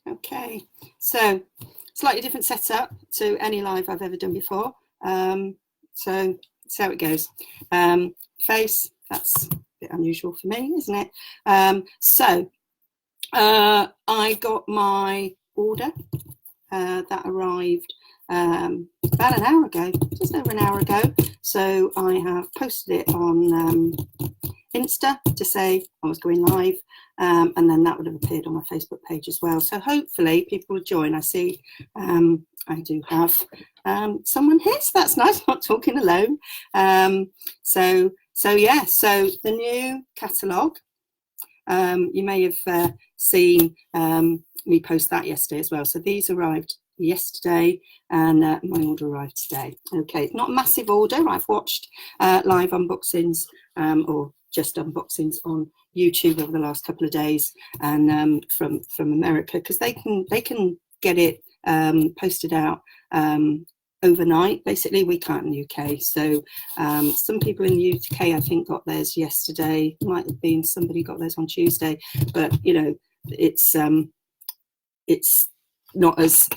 Okay, so slightly different setup to any live I've ever done before. So see how it goes. Face, that's a bit unusual for me, isn't it? I got my order that arrived about an hour ago, just over an hour ago. So I have posted it on Insta to say I was going live, and then that would have appeared on my Facebook page as well. So hopefully people will join. I see I do have someone here, so that's nice. I'm not talking alone. So yeah, so the new catalogue, you may have seen me post that yesterday as well. So these arrived yesterday, and my order arrived today. Okay, not a massive order. I've watched live unboxings or just unboxings on YouTube over the last couple of days, and from America, because they can get it posted out overnight. Basically, we can't in the UK. So some people in the UK, I think, got theirs yesterday. Might have been somebody got theirs on Tuesday, but you know, it's not as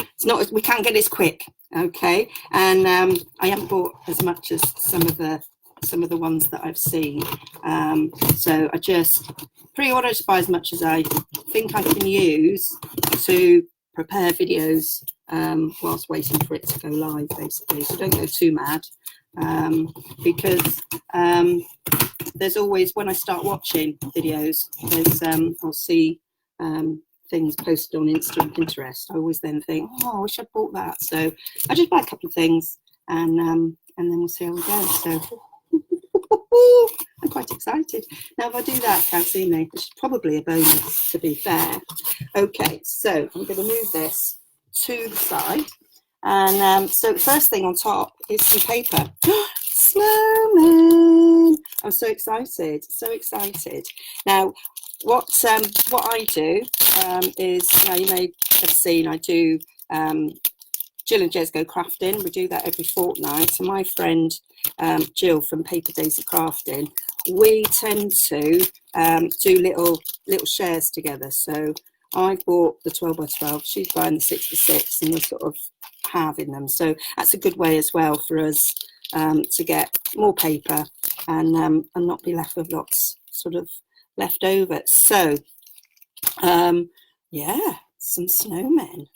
we can't get it as quick. Okay, and I haven't bought as much as some of the ones that I've seen, so I just pre-ordered to buy as much as I think I can use to prepare videos whilst waiting for it to go live, basically. So don't go too mad, because there's always, when I start watching videos, there's I'll see things posted on Insta and Pinterest. I always then think, oh, I wish I'd bought that. So I just buy a couple of things, and then we'll see how we go. So I'm quite excited. Now, if I do that, can't see me, which is probably a bonus, to be fair. Okay, so I'm going to move this to the side. And so the first thing on top is some paper. Snowman! I'm so excited, so excited. Now, what I do is, now you may have seen, I do Jill and Jez Go Crafting. We do that every fortnight. So my friend Jill from Paper Daisy Crafting, we tend to do little shares together. So I bought the 12 by 12, she's buying the 6 by 6, and we're sort of halving them. So that's a good way as well for us to get more paper and not be left with lots sort of left over. So yeah, some snowmen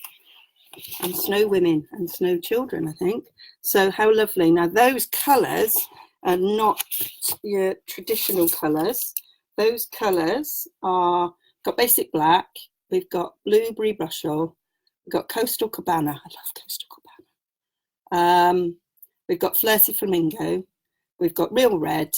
and snow women and snow children, I think. So how lovely. Now those colours are not your traditional colours. Those colours are, got basic black, we've got blueberry brushel, we've got coastal cabana, I love coastal cabana, we've got flirty flamingo, we've got real red,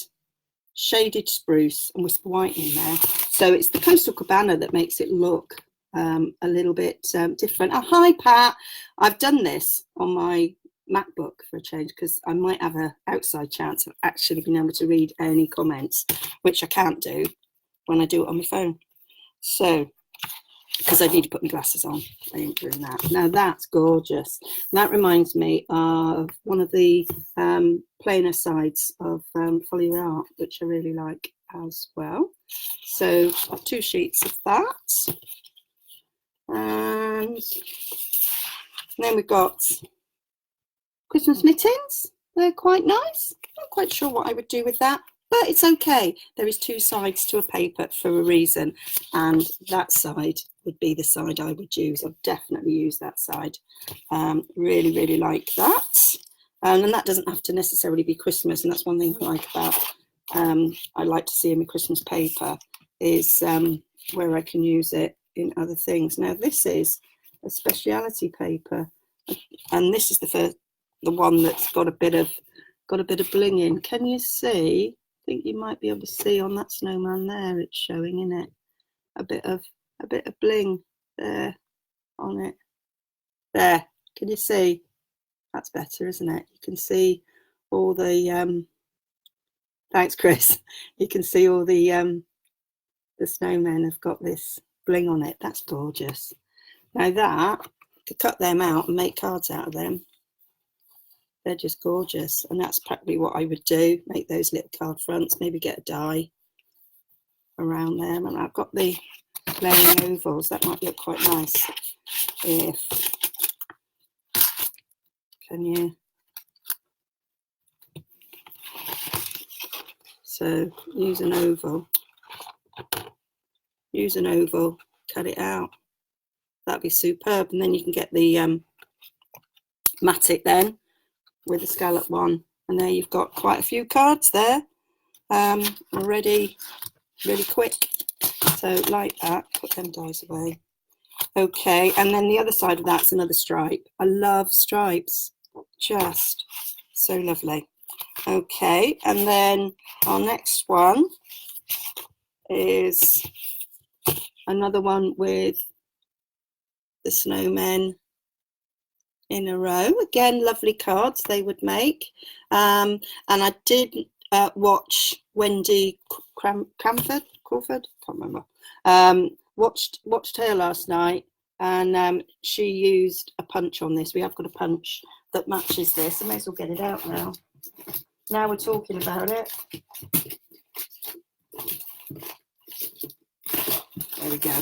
shaded spruce and whisper white in there. So it's the coastal cabana that makes it look a little bit different. Oh, hi Pat, I've done this on my MacBook for a change, because I might have an outside chance of actually being able to read any comments, which I can't do when I do it on my phone. So, because I need to put my glasses on, I ain't doing that. Now that's gorgeous. And that reminds me of one of the plainer sides of Follow Your Art, which I really like as well. So I've 2 sheets of that. And then we've got Christmas mittens. They're quite nice. Not quite sure what I would do with that, but it's okay. There is 2 sides to a paper for a reason, and that side would be the side I would use. I'll definitely use that side. Really, really like that. And that doesn't have to necessarily be Christmas, and that's one thing I like about I like to see in my Christmas paper is where I can use it in other things. Now this is a speciality paper, and this is the one that's got a bit of bling in. Can you see? I think you might be able to see on that snowman there, it's showing in it a bit of bling there on it. There, can you see? That's better, isn't it? You can see all the thanks Chris, you can see all the snowmen have got this bling on it. That's gorgeous. Now that, to cut them out and make cards out of them, they're just gorgeous. And that's practically what I would do, make those little card fronts, maybe get a die around them. And I've got the layering ovals, that might look quite nice if, can you? So use an oval, cut it out. That'd be superb. And then you can get the matic then with the scallop one. And there you've got quite a few cards there already, really quick. So like that, put them dies away. Okay, and then the other side of that's another stripe. I love stripes, just so lovely. Okay, and then our next one is another one with the snowmen in a row. Again, lovely cards they would make. And I did watch Wendy Crawford, can't remember. Watched her last night, and she used a punch on this. We have got a punch that matches this. I may as well get it out now. Now we're talking about it. There we go.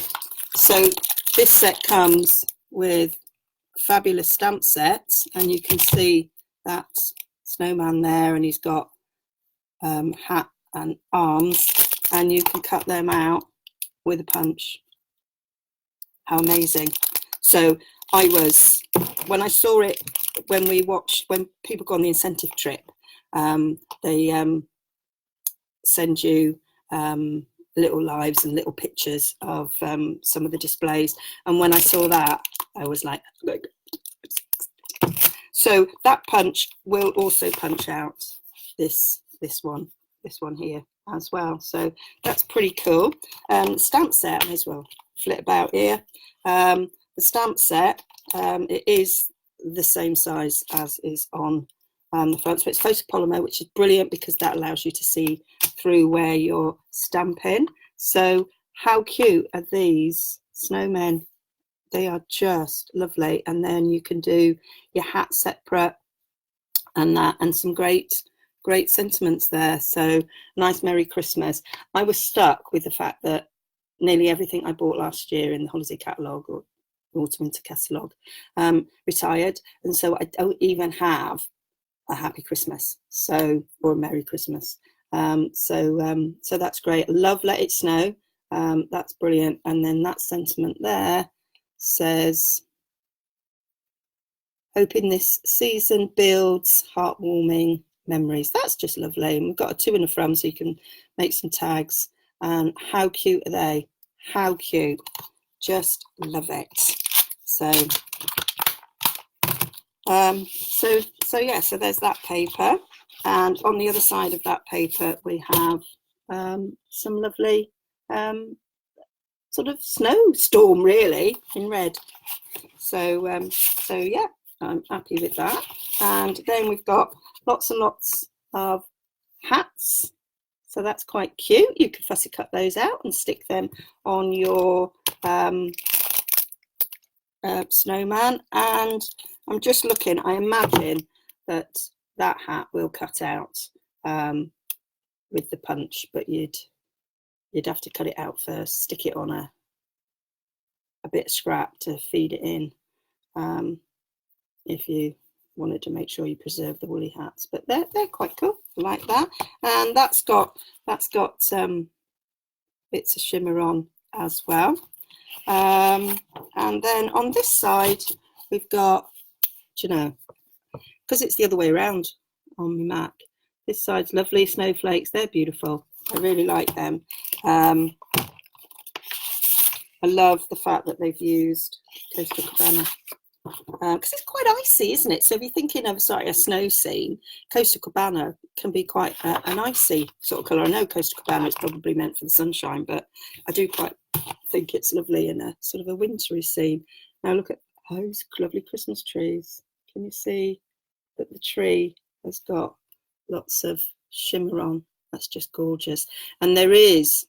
So this set comes with fabulous stamp sets, and you can see that snowman there, and he's got hat and arms, and you can cut them out with a punch. How amazing. So I was, when I saw it, when people go on the incentive trip, they send you little lives and little pictures of some of the displays, and when I saw that, I was like, look. So that punch will also punch out this one here as well. So that's pretty cool. Stamp set, I may as well flip about here. The stamp set, it is the same size as is on the front, so it's photopolymer, which is brilliant because that allows you to see through where you're stamping. So how cute are these snowmen? They are just lovely. And then you can do your hat separate and that, and some great sentiments there. So nice Merry Christmas. I was stuck with the fact that nearly everything I bought last year in the holiday catalogue or autumn winter catalogue retired, and so I don't even have a Happy Christmas, so, or a Merry Christmas. So that's great. Love Let It Snow. That's brilliant. And then that sentiment there says, hoping this season builds heartwarming memories. That's just lovely. And we've got a 2 in the front, so you can make some tags. And how cute are they? How cute. Just love it. So yeah, so there's that paper, and on the other side of that paper we have some lovely sort of snowstorm, really, in red. So yeah, I'm happy with that. And then we've got lots and lots of hats, so that's quite cute. You can fussy cut those out and stick them on your snowman. And I'm just looking, I imagine that hat will cut out with the punch, but you'd have to cut it out first, stick it on a bit of scrap to feed it in, if you wanted to make sure you preserve the woolly hats. But they're quite cool, like that. And that's got bits of shimmer on as well. And then on this side we've got, do you know, because it's the other way around on my Mac, this side's lovely snowflakes. They're beautiful. I really like them. I love the fact that they've used Coastal Cabana, because it's quite icy, isn't it? So if you're thinking of a snow scene, Coastal Cabana can be quite an icy sort of colour. I know Coastal Cabana is probably meant for the sunshine, but I do quite think it's lovely in a sort of a wintry scene. Now look at those lovely Christmas trees. Can you see that the tree has got lots of shimmer on? That's just gorgeous. And there is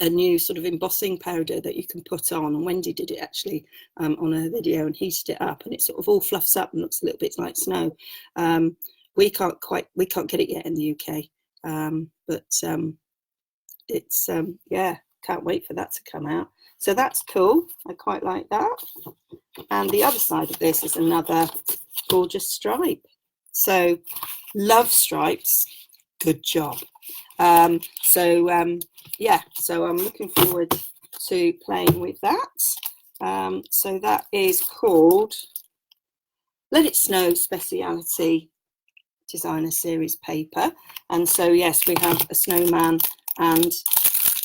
a new sort of embossing powder that you can put on, and Wendy did it actually on her video and heated it up, and it sort of all fluffs up and looks a little bit like snow. We can't get it yet in the UK, but it's yeah, Can't wait for that to come out. So that's cool. I quite like that. And the other side of this is another gorgeous stripe. So love stripes. Good job. Yeah, so I'm looking forward to playing with that. So that is called Let It Snow Speciality Designer Series paper. And so yes, we have a snowman and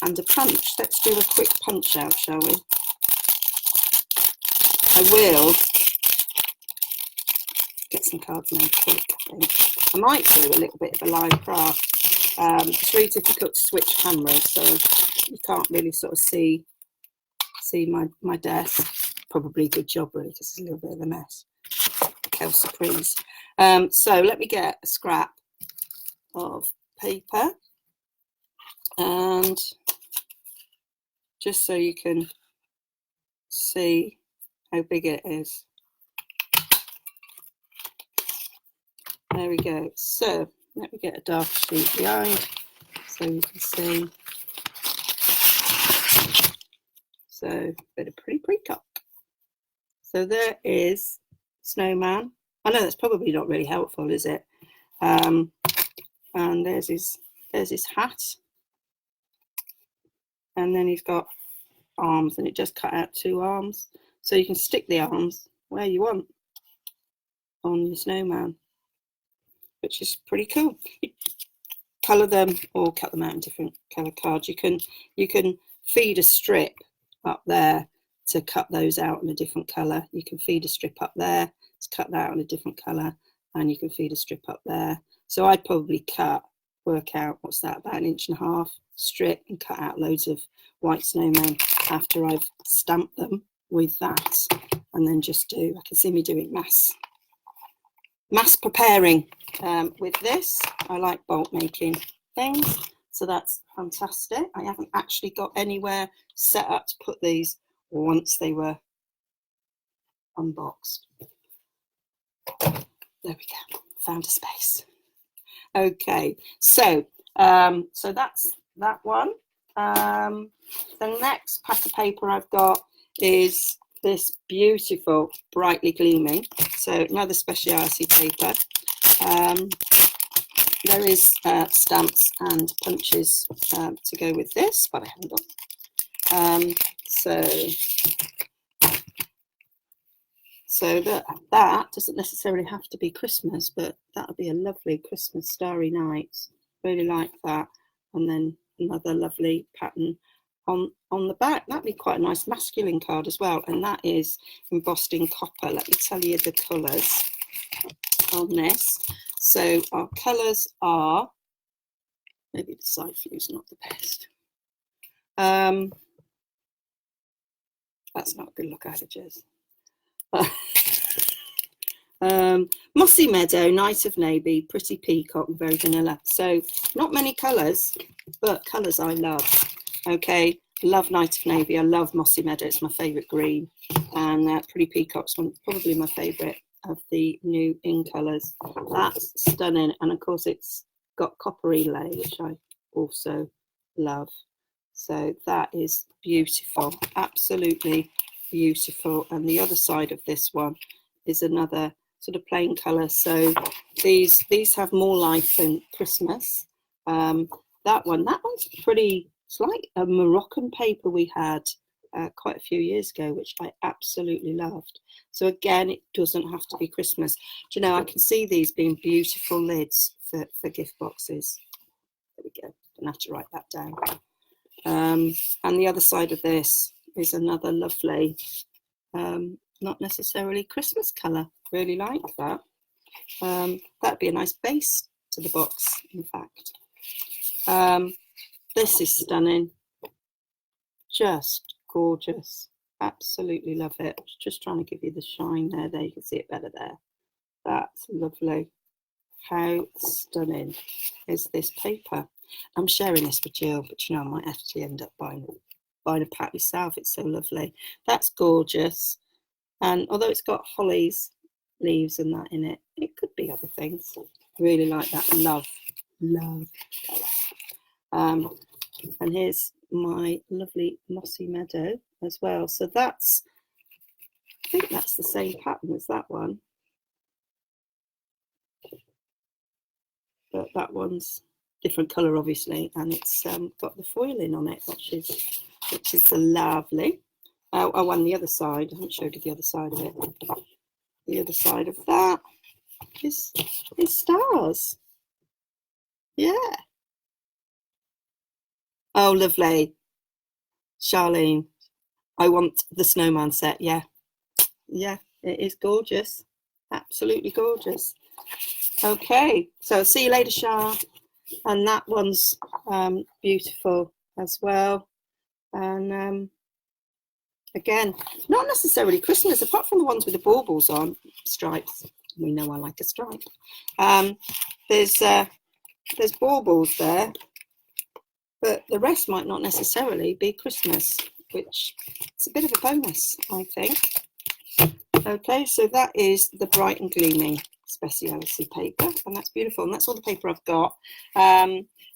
a punch. Let's do a quick punch out, shall we? I will get some cards made quick, I think. I might do a little bit of a live craft. It's really difficult to switch cameras, so you can't really sort of see my desk. Probably a good job, really, because it's a little bit of a mess. Quelle surprise. So let me get a scrap of paper, and just so you can see how big it is. There we go. So let me get a dark sheet behind so you can see. So a bit of pretty pre-cut. So there is Snowman. I know that's probably not really helpful, is it? And there's his hat. And then he's got arms, and it just cut out 2 arms. So you can stick the arms where you want on your snowman, which is pretty cool. You colour them or cut them out in different colour cards. You can feed a strip up there to cut those out in a different colour. You can feed a strip up there to cut that out in a different colour, and you can feed a strip up there. So I'd probably work out, what's that, about 1.5 inch strip, and cut out loads of white snowmen after I've stamped them with that, and then just I can see me doing mass preparing with this. I like bulk making things, so that's fantastic. I haven't actually got anywhere set up to put these once they were unboxed. There we go, found a space. Okay, so that's that one. The next pack of paper I've got is this beautiful brightly gleaming, so another speciality paper. There is stamps and punches to go with this, but I haven't got. So that doesn't necessarily have to be Christmas, but that would be a lovely Christmas starry night. Really like that. And then another lovely pattern on the back. That'd be quite a nice masculine card as well. And that is embossed in copper. Let me tell you the colours on this. So our colours are, maybe the side view is not the best. That's not a good look either, Jez. Mossy Meadow, Night of Navy, Pretty Peacock, and Very Vanilla. So not many colours, but colours I love. Okay, love Night of Navy. I love Mossy Meadow. It's my favourite green. And Pretty Peacock's probably my favourite of the new in colours. That's stunning. And of course it's got coppery lay, which I also love. So that is beautiful, absolutely beautiful. And the other side of this one is another sort of plain colour. So these have more life than Christmas. That one's pretty, it's like a Moroccan paper we had quite a few years ago, which I absolutely loved. So again, it doesn't have to be Christmas. Do you know, I can see these being beautiful lids for gift boxes. There we go, don't have to write that down. And the other side of this is another lovely, not necessarily Christmas colour. Really like that. That'd be a nice base to the box, in fact. This is stunning. Just gorgeous. Absolutely love it. Just trying to give you the shine there. There, you can see it better there. That's lovely. How stunning is this paper? I'm sharing this with Jill, but you know, I might actually end up buying a pack myself. It's so lovely. That's gorgeous. And although it's got hollies leaves and that in it, it could be other things. Really like that. Love colour. And here's my lovely mossy meadow as well. So that's, I think that's the same pattern as that one, but that one's different colour obviously, and it's got the foiling on it, which is lovely. Oh, and the other side, I haven't showed you the other side of it. The other side of that is stars. Yeah. Oh, lovely. Charlene, I want the snowman set. Yeah. Yeah, it is gorgeous. Absolutely gorgeous. Okay, so see you later, Char. And that one's beautiful as well. And again, not necessarily Christmas, apart from the ones with the baubles on, stripes. We know I like a stripe. There's baubles there, but the rest might not necessarily be Christmas, which is a bit of a bonus, I think. Okay, so that is the Bright and Gleaming Speciality paper, and that's beautiful, and that's all the paper I've got.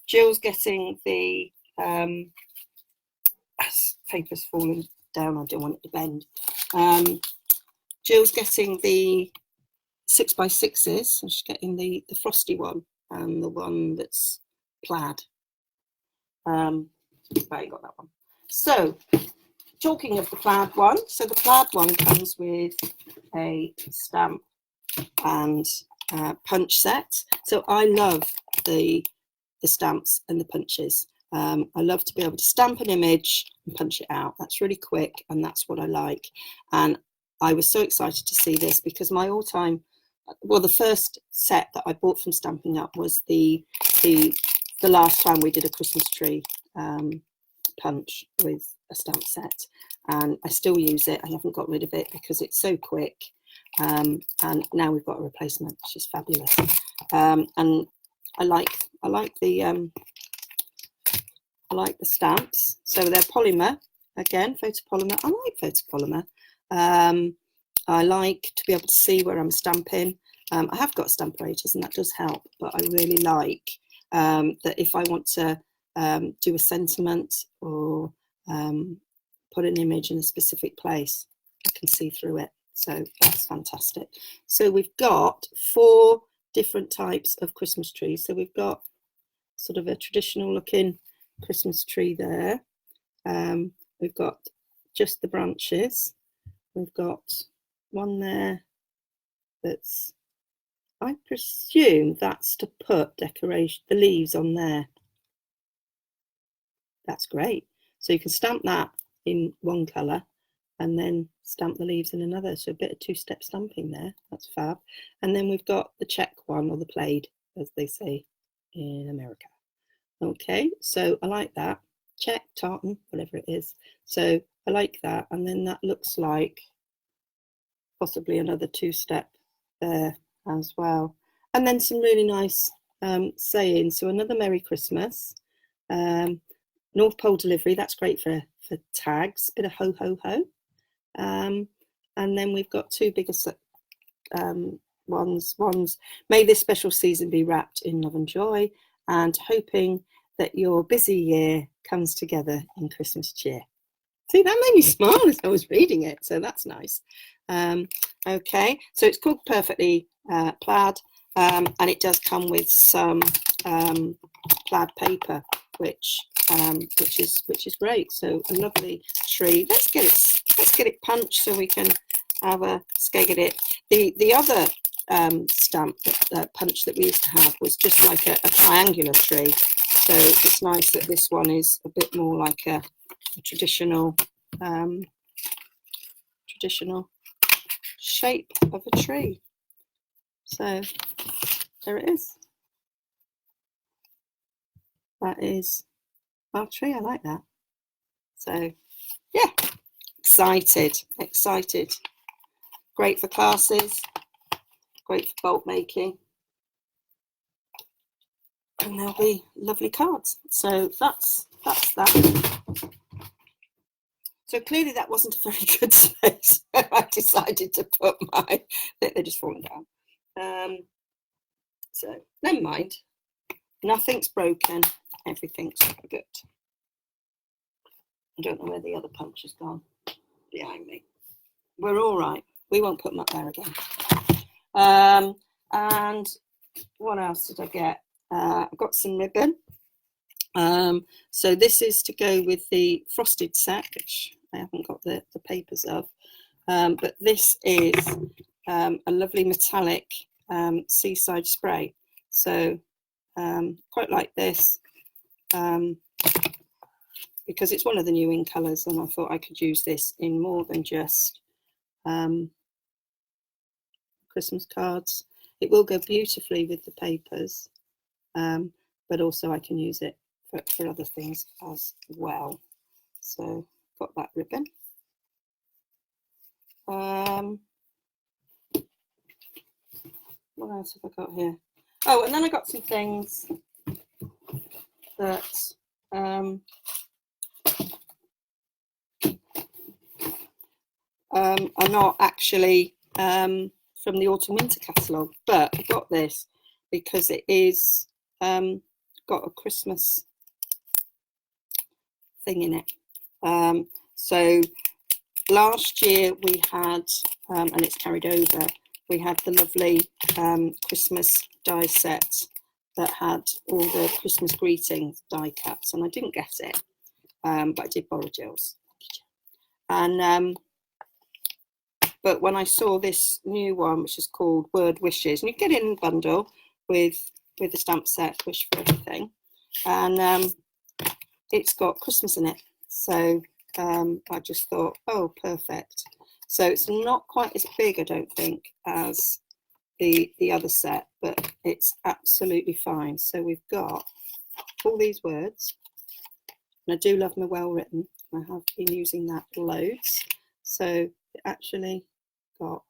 Jill's getting the paper's falling down, I don't want it to bend. Jill's getting the 6x6s, so she's getting the frosty one and the one that's plaid. I got that one. So talking of the plaid one, so the plaid one comes with a stamp and punch set. So I love the stamps and the punches. I love to be able to stamp an image and punch it out. That's really quick, and that's what I like. And I was so excited to see this because my all-time, well, the first set that I bought from Stampin' Up was the last time we did a Christmas tree punch with a stamp set, and I still use it. I haven't got rid of it because it's so quick. And now we've got a replacement, which is fabulous. And I like the stamps. So they're polymer, again, photopolymer. I like photopolymer. I like to be able to see where I'm stamping. I have got stampers and that does help, but I really like that if I want to do a sentiment or put an image in a specific place, I can see through it. So that's fantastic. So we've got 4 different types of Christmas trees. So we've got sort of a traditional looking Christmas tree there. We've got just the branches. We've got one there that's, I presume that's to put decoration, the leaves on there. That's great. So you can stamp that in one colour and then stamp the leaves in another. So a bit of 2-step stamping there. That's fab. And then we've got the check one, or the plaid, as they say in America. Okay, so I like that. Check, tartan, whatever it is. So I like that. And then that looks like possibly another 2-step there as well. And then some really nice sayings. So another Merry Christmas. North Pole delivery, that's great for tags. Bit of ho, ho, ho. And then we've got 2 bigger ones. One's may this special season be wrapped in love and joy, and hoping that your busy year comes together in Christmas cheer. See, that made me smile as I was reading it, so that's nice. Okay, so it's called Perfectly Plaid, and it does come with some plaid paper, which is great. So a lovely tree. Let's get it punched so we can have a skeg at it. The other stamp punch that we used to have was just like a triangular tree. So it's nice that this one is a bit more like a traditional shape of a tree. So there it is. That is our tree. I like that. So yeah, excited. Great for classes, great for bulk making, and there'll be lovely cards. So that's that. So clearly that wasn't a very good space. I decided to put my, they're just falling down. So never mind. Nothing's broken. Everything's good. I don't know where the other punch has gone behind me. We're all right. We won't put them up there again. And what else did I get? I got some ribbon. So this is to go with the frosted set, which I haven't got the papers of. But this is a lovely metallic seaside spray. So quite like this because it's one of the new in colours, and I thought I could use this in more than just Christmas cards. It will go beautifully with the papers, but also I can use it for other things as well. So got that ribbon. What else have I got here? Oh, and then I got some things that are not actually from the autumn winter catalogue, but I got this because it is got a Christmas thing in it. So last year we had, and it's carried over, we had the lovely Christmas die set that had all the Christmas greetings die cuts, and I didn't get it, but I did borrow Jill's. And but when I saw this new one, which is called Word Wishes, and you get it in a bundle with the stamp set, Wish for Everything, and it's got Christmas in it. So I just thought, oh, perfect. So it's not quite as big, I don't think, as the other set, but it's absolutely fine. So we've got all these words, and I do love my well written. I have been using that loads. So it actually got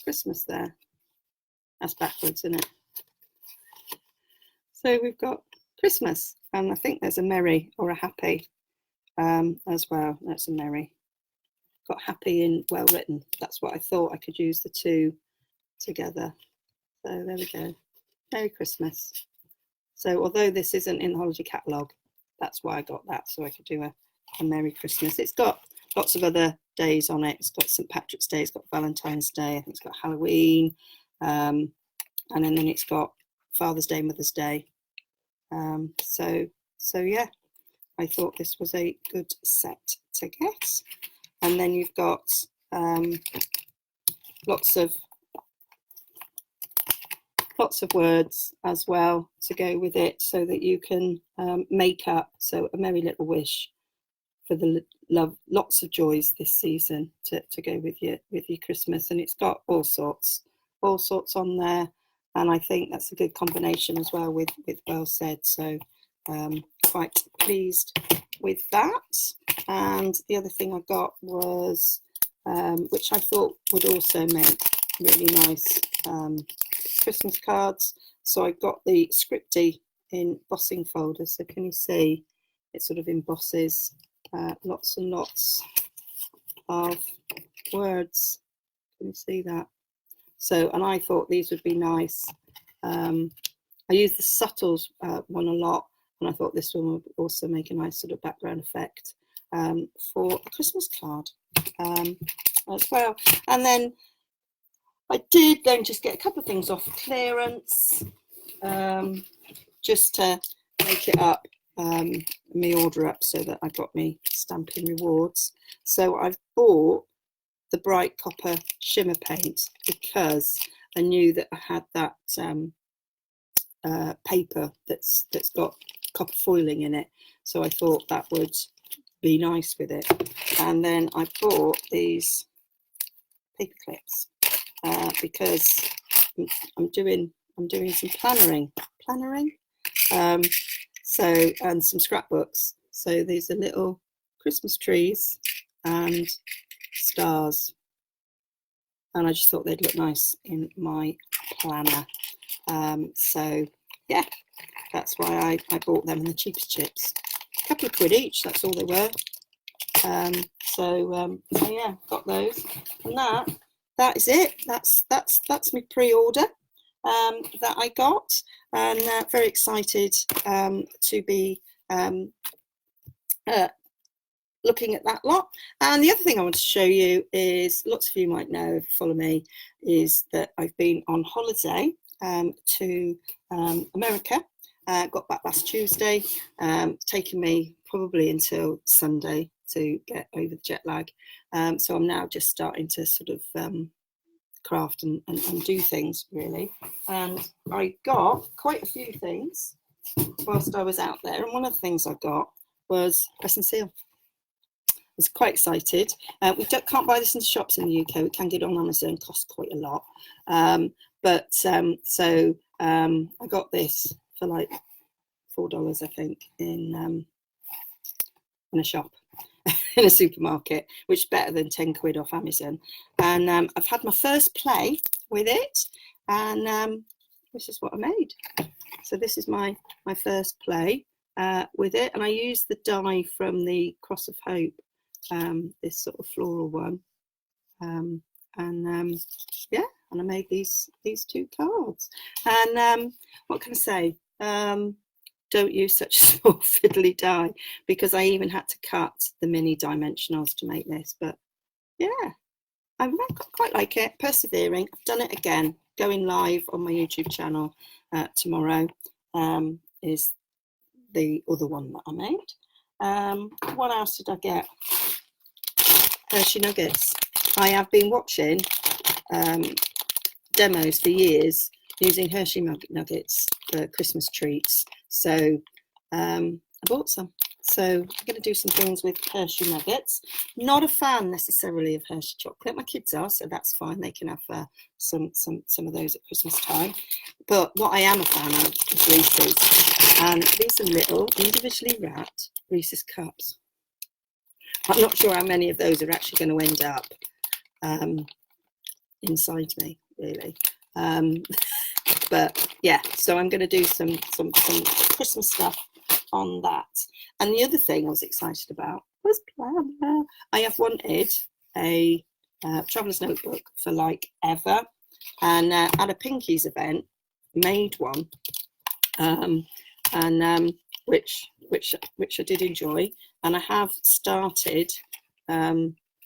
Christmas there. That's backwards, isn't it? So we've got Christmas, and I think there's a merry or a happy as well. That's a merry. Got happy in well written. That's what I thought. I could use the two together. So there we go. Merry Christmas. So although this isn't in the holiday catalogue, that's why I got that, so I could do a Merry Christmas. It's got lots of other days on it. It's got St. Patrick's Day, it's got Valentine's Day, I think it's got Halloween, and then it's got Father's Day, Mother's Day. So yeah, I thought this was a good set to get. And then you've got lots of words as well to go with it, so that you can make up. So a merry little wish for the love, lots of joys this season to go with your Christmas. And it's got all sorts on there, and I think that's a good combination as well with well said. So quite pleased with that. And the other thing I got was which I thought would also make really nice Christmas cards. So I got the Scripty embossing folder. So can you see it sort of embosses lots and lots of words. Can you see that? So, and I thought these would be nice. I use the Subtles one a lot, and I thought this one would also make a nice sort of background effect for a Christmas card as well. And then I did then just get a couple of things off clearance, just to make it up, me order up, so that I got me stamping rewards. So I've bought the bright copper shimmer paint because I knew that I had that paper that's got copper foiling in it, so I thought that would be nice with it. And then I bought these paper clips because I'm doing some plannering, so, and some scrapbooks. So these are little Christmas trees and stars, and I just thought they'd look nice in my planner. So yeah, that's why I bought them in the cheapest chips. A couple of quid each, that's all they were. So yeah, got those. And that is it. That's my pre-order. that I got, and very excited to be looking at that lot. And the other thing I want to show you is, lots of you might know if you follow me, is that I've been on holiday to America. Got back last Tuesday, taking me probably until Sunday to get over the jet lag. So I'm now just starting to sort of craft and do things, really. And I got quite a few things whilst I was out there. And one of the things I got was press and seal. I was quite excited. We can't buy this in the shops in the UK. We can get it on Amazon, costs quite a lot. So I got this for like $4, I think, in a shop, in a supermarket, which is better than 10 quid off Amazon. And I've had my first play with it, and this is what I made. So this is my first play with it, and I used the die from the Cross of Hope, this sort of floral one, yeah, and I made these 2 cards. And what can I say? Don't use such a small fiddly die, because I even had to cut the mini dimensionals to make this. But yeah, I quite like it. Persevering. I've done it again. Going live on my YouTube channel tomorrow is the other one that I made. What else did I get? Hershey Nuggets. I have been watching demos for years using Hershey Nuggets for Christmas treats. So I bought some. So I'm going to do some things with Hershey Nuggets. Not a fan necessarily of Hershey chocolate. My kids are, so that's fine. They can have some of those at Christmas time. But what I am a fan of is Reese's. And these are little individually wrapped Reese's cups. I'm not sure how many of those are actually going to end up inside me, really. But yeah, so I'm going to do some Christmas stuff on that. And the other thing I was excited about was planner. I have wanted a traveller's notebook for like ever, and at a Pinkies event made one, which I did enjoy. And I have started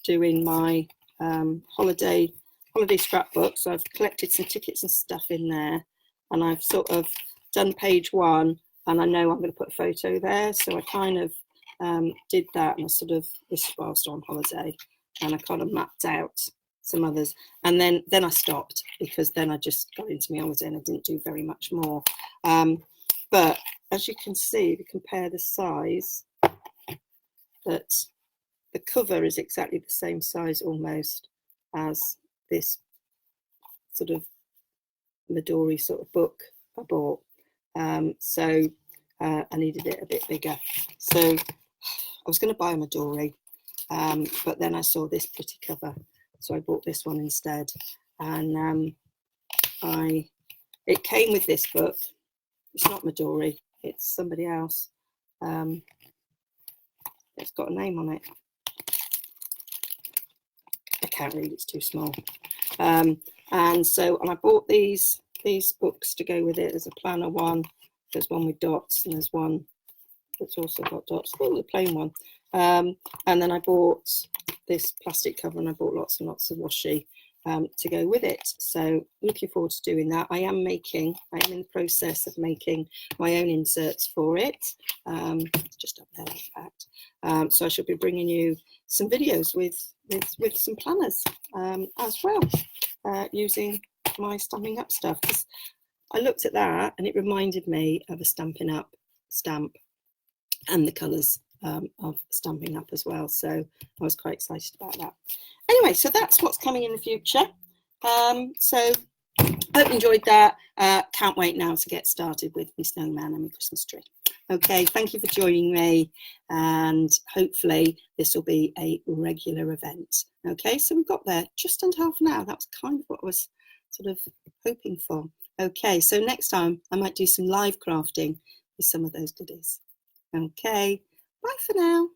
doing my holiday scrapbook. So I've collected some tickets and stuff in there, and I've sort of done page 1, and I know I'm going to put a photo there. So I kind of did that, and I sort of, this was whilst on holiday, and I kind of mapped out some others, and then I stopped, because then I just got into my holiday and I didn't do very much more. But as you can see, if you compare the size, that the cover is exactly the same size almost as this sort of Midori sort of book I bought. So I needed it a bit bigger. So I was going to buy a Midori, but then I saw this pretty cover, so I bought this one instead. And it came with this book. It's not Midori, it's somebody else. It's got a name on it. I can't read, it's too small. And I bought these books to go with it. There's a planner one, there's one with dots, and there's one that's also got dots. Oh, the plain one. And then I bought this plastic cover, and I bought lots and lots of washi to go with it. So looking forward to doing that. I am in the process of making my own inserts for it. Just up there, in fact. So I shall be bringing you some videos with some planners as well, using my Stampin' Up stuff. I looked at that and it reminded me of a Stampin' Up stamp and the colours of Stampin' Up as well. So I was quite excited about that. Anyway, so that's what's coming in the future. So hope you enjoyed that. Can't wait now to get started with my snowman and my Christmas tree. Okay, thank you for joining me, and hopefully this will be a regular event. Okay, so we've got there just under half an hour. That was kind of what I was sort of hoping for. Okay, so next time I might do some live crafting with some of those goodies. Okay, bye for now.